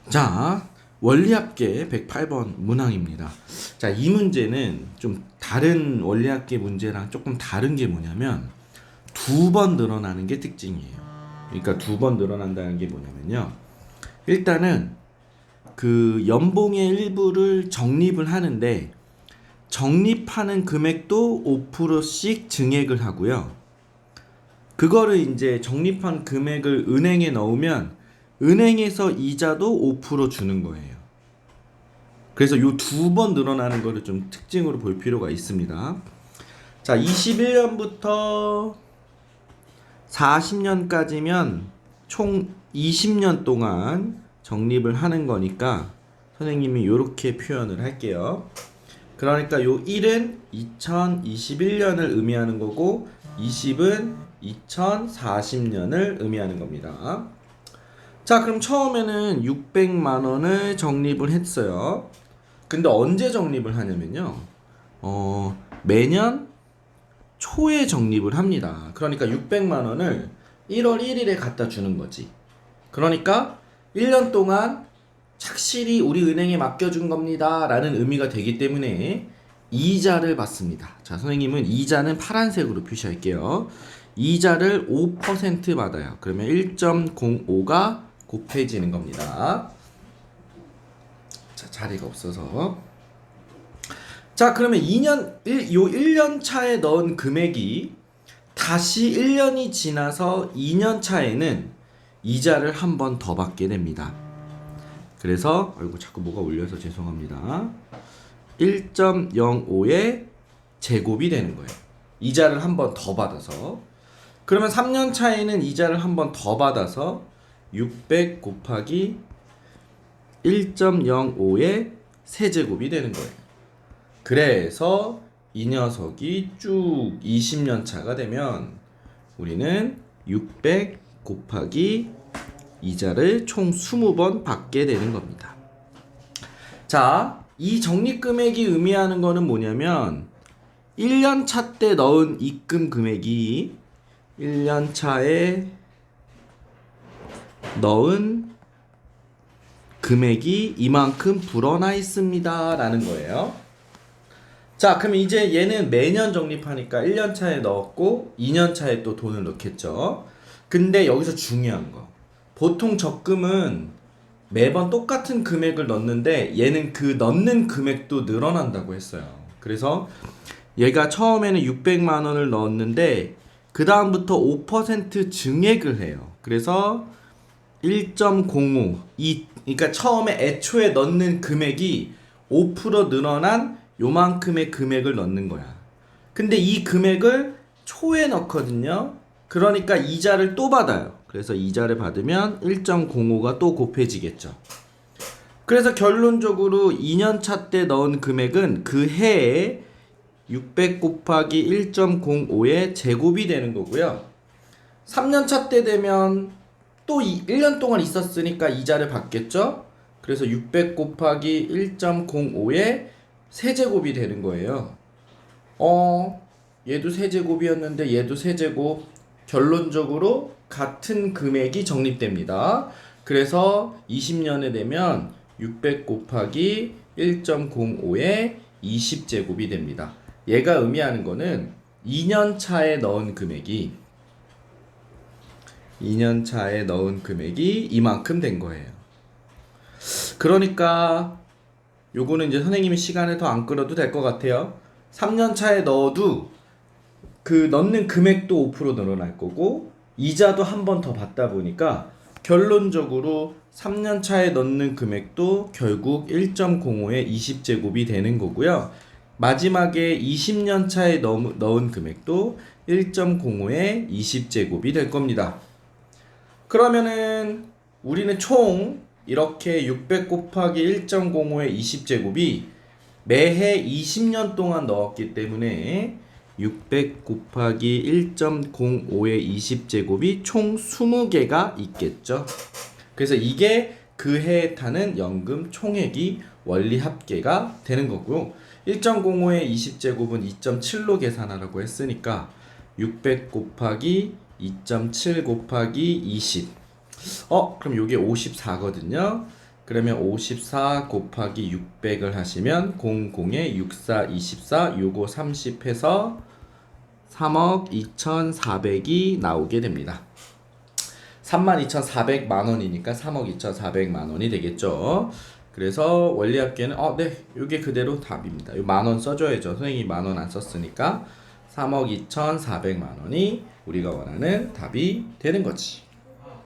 자, 원리합계 108번 문항입니다. 자, 이 문제는 좀 다른 원리합계 문제랑 조금 다른 게 뭐냐면 두 번 늘어나는 게 특징이에요. 그러니까 두 번 늘어난다는 게 뭐냐면요. 일단은 그 연봉의 일부를 적립을 하는데 적립하는 금액도 5%씩 증액을 하고요. 그거를 이제 적립한 금액을 은행에 넣으면 은행에서 이자도 5% 주는 거예요. 그래서 요 두 번 늘어나는 거를 좀 특징으로 볼 필요가 있습니다. 자, 21년부터 40년까지면 총 20년 동안 적립을 하는 거니까 선생님이 이렇게 표현을 할게요. 그러니까 요 1은 2021년을 의미하는 거고 20은 2040년을 의미하는 겁니다. 자, 그럼 처음에는 600만 원을 적립을 했어요. 근데 언제 적립을 하냐면요. 매년 초에 적립을 합니다. 그러니까 600만 원을 1월 1일에 갖다 주는 거지. 그러니까 1년 동안 착실히 우리 은행에 맡겨준 겁니다. 라는 의미가 되기 때문에 이자를 받습니다. 자, 선생님은 이자는 파란색으로 표시할게요. 이자를 5% 받아요. 그러면 1.05가 곱해지는 겁니다. 자, 자리가 없어서. 자, 그러면 1년 차에 넣은 금액이 다시 1년이 지나서 2년 차에는 이자를 한 번 더 받게 됩니다. 그래서 아이고 자꾸 뭐가 올려서 죄송합니다. 1.05의 제곱이 되는 거예요. 이자를 한 번 더 받아서. 그러면 3년 차에는 이자를 한 번 더 받아서 600 곱하기 1.05의 세제곱이 되는 거예요. 그래서 이 녀석이 쭉 20년 차가 되면 우리는 600 곱하기 이자를 총 20번 받게 되는 겁니다. 자, 이 적립금액이 의미하는 거는 뭐냐면 1년 차 때 넣은 입금 금액이 1년 차에 넣은 금액이 이만큼 불어나 있습니다 라는 거예요. 자, 그럼 이제 얘는 매년 적립하니까 1년 차에 넣었고 2년 차에 또 돈을 넣겠죠. 근데 여기서 중요한 거, 보통 적금은 매번 똑같은 금액을 넣는데 얘는 그 넣는 금액도 늘어난다고 했어요. 그래서 얘가 처음에는 600만 원을 넣었는데 그 다음부터 5% 증액을 해요. 그래서 1.05, 그러니까 처음에 애초에 넣는 금액이 5% 늘어난 요만큼의 금액을 넣는 거야. 근데 이 금액을 초에 넣거든요. 그러니까 이자를 또 받아요. 그래서 이자를 받으면 1.05가 또 곱해지겠죠. 그래서 결론적으로 2년 차 때 넣은 금액은 그 해에 600 곱하기 1.05의 제곱이 되는 거고요. 3년 차 때 되면 또 1년 동안 있었으니까 이자를 받겠죠. 그래서 600 곱하기 1.05의 세제곱이 되는 거예요. 얘도 세제곱이었는데 얘도 세제곱. 결론적으로 같은 금액이 적립됩니다. 그래서 20년에 되면 600 곱하기 1.05의 20제곱이 됩니다. 얘가 의미하는 거는 2년 차에 넣은 금액이 이만큼 된 거예요. 그러니까 요거는 이제 선생님이 시간을 더 안 끌어도 될 것 같아요. 3년 차에 넣어도 그 넣는 금액도 5% 늘어날 거고 이자도 한 번 더 받다 보니까 결론적으로 3년 차에 넣는 금액도 결국 1.05의 20제곱이 되는 거고요. 마지막에 20년 차에 넣은 금액도 1.05의 20제곱이 될 겁니다. 그러면은 우리는 총 이렇게 600 곱하기 1.05의 20제곱이 매해 20년 동안 넣었기 때문에 600 곱하기 1.05의 20제곱이 총 20개가 있겠죠. 그래서 이게 그 해에 타는 연금 총액이 원리 합계가 되는 거고요. 1.05의 20제곱은 2.7로 계산하라고 했으니까 600 곱하기 2.7 곱하기 20. 그럼 요게 54거든요. 그러면 54 곱하기 600을 하시면 00에 64, 24, 65, 30 해서 3억 2,400이 나오게 됩니다. 32,400만 원이니까 3억 2,400만 원이 되겠죠. 그래서 원리합계는 네, 이게 그대로 답입니다. 만 원 써줘야죠. 선생님이 만 원 안 썼으니까 3억 2,400만 원이 우리가 원하는 답이 되는 거지.